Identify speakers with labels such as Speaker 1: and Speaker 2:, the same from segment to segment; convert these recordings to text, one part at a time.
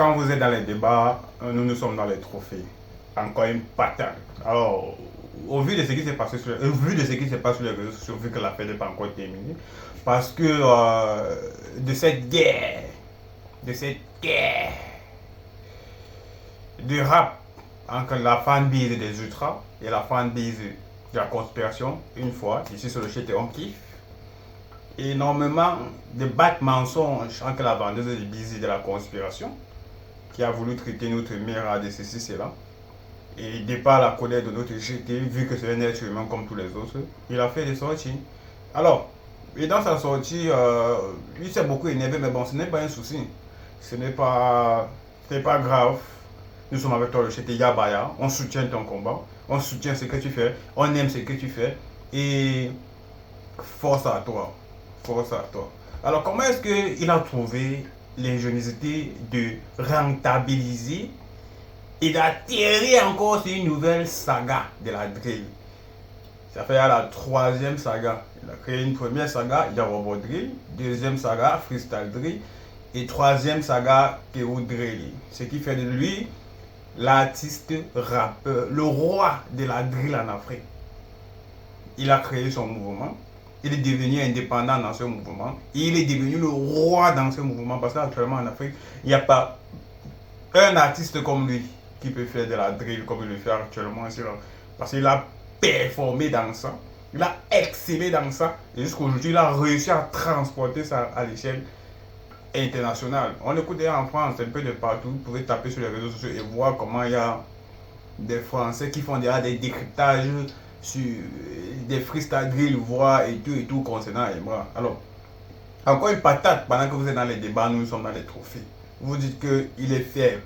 Speaker 1: quand vous êtes dans les débats, nous sommes dans les trophées. Encore une patate. Alors, au vu de ce qui s'est passé au vu de ce qui s'est passé sur les réseaux sociaux, vu que la fête n'est pas encore terminée, parce que de cette guerre, de cette guerre de rap entre la fanbase des ultras et la fanbase de la conspiration, une fois, ici sur le chat, on kiffe. Énormément de bas mensonges entre la vendeuse de Busy de la conspiration, qui a voulu traiter notre mère de ceci, cela. Et de par la colère de notre GT, vu que c'est un être humain comme tous les autres, il a fait des sorties. Alors, et dans sa sortie, il s'est beaucoup énervé, mais bon, ce n'est pas un souci. Ce n'est pas grave. Nous sommes avec toi, le GT Yabaya. On soutient ton combat. On soutient ce que tu fais. On aime ce que tu fais. Et force à toi. Force à toi. Alors, comment est-ce qu'il a trouvé l'ingéniosité de rentabiliser et d'atterrir encore sur une nouvelle saga de la drill? Ça fait la troisième saga. Il a créé une première saga, Yarobo Drill. Deuxième saga, Freestyle Drill. Et troisième saga, Kero Drill. Ce qui fait de lui l'artiste rappeur, le roi de la drill en Afrique. Il a créé son mouvement. Il est devenu indépendant dans ce mouvement. Il est devenu le roi dans ce mouvement. Parce qu'actuellement en Afrique, il n'y a pas un artiste comme lui qui peut faire de la drill comme il le fait actuellement. Parce qu'il a performé dans ça. Il a excellé dans ça. Et jusqu'aujourd'hui, il a réussi à transporter ça à l'échelle internationale. On l'écoute en France, un peu de partout. Vous pouvez taper sur les réseaux sociaux et voir comment il y a des Français qui font déjà des décryptages sur des freestyle drill, voix et tout concernant Emra. Alors, encore une patate, pendant que vous êtes dans les débats, nous sommes dans les trophées. Vous dites qu'il est faible,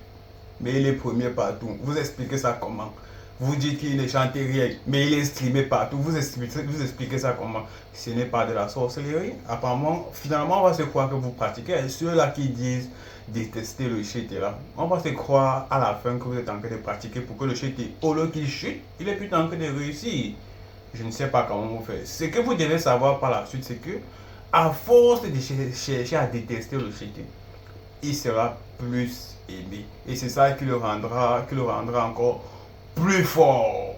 Speaker 1: mais il est premier partout. Vous expliquez ça comment? Vous dites qu'il ne chante rien, mais il est streamé partout. Vous expliquez ça comment? Ce n'est pas de la sorcellerie. Apparemment, finalement, on va se croire que vous pratiquez. Et ceux-là qui disent détester le shit là, on va se croire à la fin que vous êtes en train de pratiquer pour que le shit, au lieu qu'il chute, il est plutôt en train de réussir. Je ne sais pas comment vous faites. Ce que vous devez savoir par la suite, c'est que à force de chercher à détester le shit, il sera plus aimé. Et c'est ça qui le rendra encore plus fort.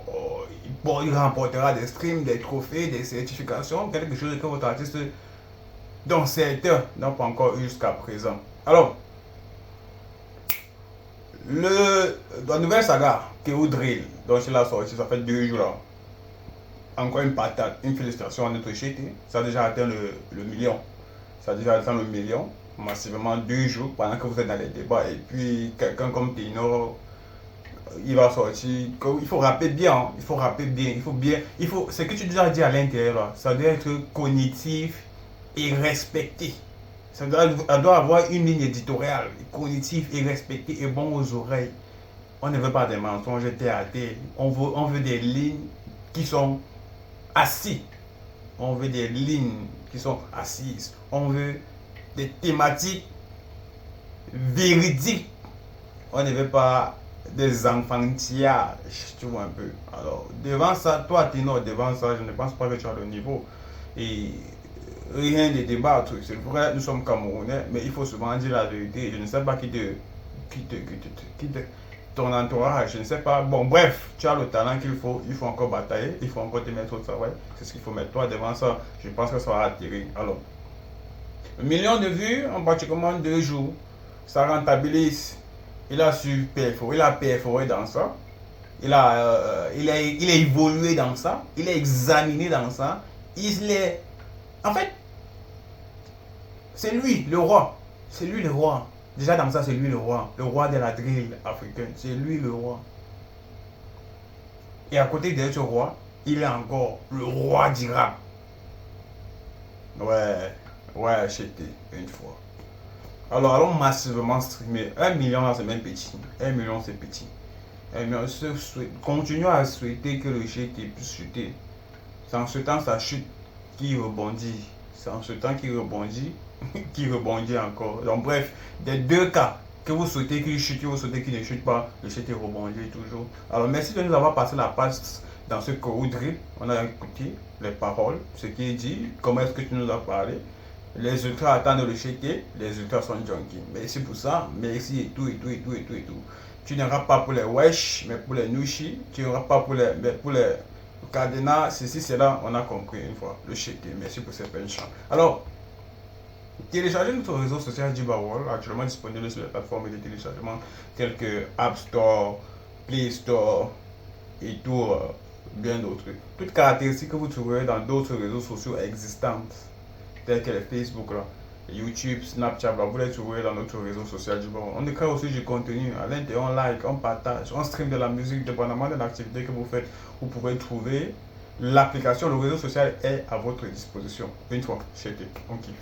Speaker 1: Bon, il remportera des streams, des trophées, des certifications, quelque chose que votre artiste, dont certains n'ont pas encore eu jusqu'à présent. Alors, la nouvelle saga, Kero Drill, dont il a sorti, ça fait 2 jours là. Encore une patate, une félicitation à notre shit. Ça a déjà atteint le million. Ça a déjà atteint le million, massivement 2 jours pendant que vous êtes dans les débats. Et puis, quelqu'un comme Tino, il va sortir. Il faut rapper bien, hein. Il faut rapper bien. Ce que tu dois dire à l'intérieur, là, ça doit être cognitif et respecté. Ça doit avoir une ligne éditoriale, cognitive et respectée et bon aux oreilles. On ne veut pas des mensonges terre à terre. On veut des lignes qui sont assises. On veut des lignes qui sont assises. On veut des thématiques véridiques. On ne veut pas des enfantillages, tu vois un peu. Alors, devant ça, toi, Tino, devant ça, je ne pense pas que tu as le niveau. Et rien de débattre. C'est vrai, nous sommes Camerounais, mais il faut souvent dire la vérité. Je ne sais pas ton entourage, je ne sais pas. Bon, bref, tu as le talent qu'il faut. Il faut encore batailler, il faut encore te mettre au travail. C'est ce qu'il faut mettre. Toi, devant ça, je pense que ça va attirer. Alors, 1 million de vues en pratiquement 2 jours. Ça rentabilise. Il a su perforer, il a perforé dans ça. Il a évolué dans ça. Il a examiné dans ça. En fait, c'est lui le roi. C'est lui le roi. Déjà dans ça, c'est lui le roi. Le roi de la drill africaine. C'est lui le roi. Et à côté de ce roi, il est encore le roi du rap. Ouais, j'étais une fois. Alors, allons massivement streamer. 1 million, là, c'est même petit. 1 million, c'est petit. 1 million, continuons à souhaiter que le GT puisse chuter. C'est en ce temps, ça chute qui rebondit. C'est en ce temps qui rebondit, qui rebondit encore. Donc, bref, des 2 cas, que vous souhaitez qu'il chute, que vous souhaitez qu'il ne chute pas, le GT rebondit toujours. Alors, merci de nous avoir passé la passe dans ce Kero Drill. On a écouté les paroles, ce qui est dit, comment est-ce que tu nous as parlé. Les ultras attendent le checker, les ultras sont junkies. Merci pour ça, merci et tout, et tout, et tout, et tout, et tout. Tu n'iras pas pour les wesh, mais pour les nushi. Tu n'iras pas pour les cadenas, ceci, cela, on a compris une fois. Le checker, merci pour ces penchants. Alors, téléchargez notre réseau social Jiba World, actuellement disponible sur les plateformes de téléchargement telles que App Store, Play Store et tout, bien d'autres. Toutes caractéristiques que vous trouverez dans d'autres réseaux sociaux existants, tels que les Facebook, là, YouTube, Snapchat, là, vous les trouverez dans notre réseau social Jiba World. On crée aussi du contenu. À l'intérieur, on like, on partage, on stream de la musique, dépendamment de l'activité que vous faites. Vous pouvez trouver l'application, le réseau social est à votre disposition. Une fois, checké, on kiffe.